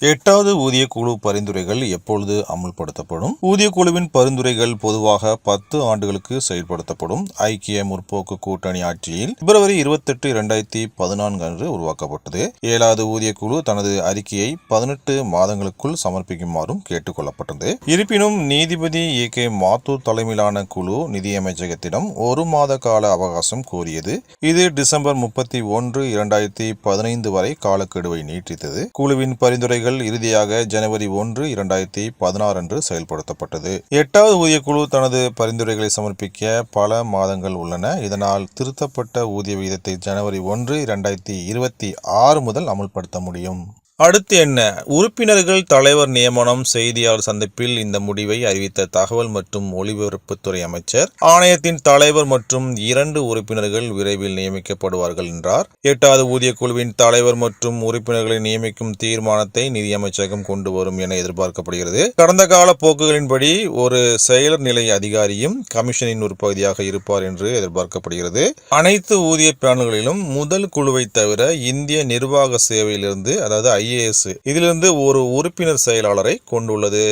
எட்டாவது ஊதிய குழு பரிந்துரைகள் எப்பொழுது அமுல்படுத்தப்படும்? ஊதிய குழுவின் பரிந்துரைகள் பொதுவாக 10 ஆண்டுகளுக்கு செயல்படுத்தப்படும். ஐக்கிய முற்போக்கு கூட்டணி ஆட்சியில் பிப்ரவரி 28, 2014 அன்று உருவாக்கப்பட்டது. 7வது ஊதிய குழு தனது அறிக்கையை 18 மாதங்களுக்குள் சமர்ப்பிக்குமாறும் கேட்டுக் கொள்ளப்பட்டது. இருப்பினும் நீதிபதி ஏ.கே. மாத்தூர் தலைமையிலான குழு நிதியமைச்சகத்திடம் 1 மாத கால அவகாசம் கோரியது. இது டிசம்பர் 31, 2015 வரை காலக்கெடுவை நீட்டித்தது. குழுவின் பரிந்துரைகள் இறுதியாக ஜனவரி 1, 2016 அன்று செயல்படுத்தப்பட்டது. 8வது ஊதிய குழு தனது பரிந்துரைகளை சமர்ப்பிக்க பல மாதங்கள் உள்ளன. இதனால் திருத்தப்பட்ட ஊதிய விகிதத்தை ஜனவரி 1, 2026 முதல் அமல்படுத்த முடியும். அடுத்து என்ன? உறுப்பினர்கள் தலைவர் நியமனம். செய்தியாளர் சந்திப்பில் இந்த முடிவை அறிவித்த தகவல் மற்றும் ஒலிபரப்புத்துறை அமைச்சர், ஆணையத்தின் தலைவர் மற்றும் 2 உறுப்பினர்கள் விரைவில் நியமிக்கப்படுவார்கள் என்றார். 8வது ஊதிய குழுவின் தலைவர் மற்றும் உறுப்பினர்களை நியமிக்கும் தீர்மானத்தை நிதியமைச்சகம் கொண்டு வரும் என எதிர்பார்க்கப்படுகிறது. கடந்த கால போக்குகளின்படி ஒரு செயலர் நிலை அதிகாரியும் கமிஷனின் ஒரு பகுதியாக இருப்பார் என்று எதிர்பார்க்கப்படுகிறது. அனைத்து ஊதிய பிளான்களிலும் முதல் குழுவை தவிர இந்திய நிர்வாக சேவையிலிருந்து, அதாவது IAS, இதிலிருந்து ஒரு உறுப்பினர் செயலாளரை கொண்டுள்ளது.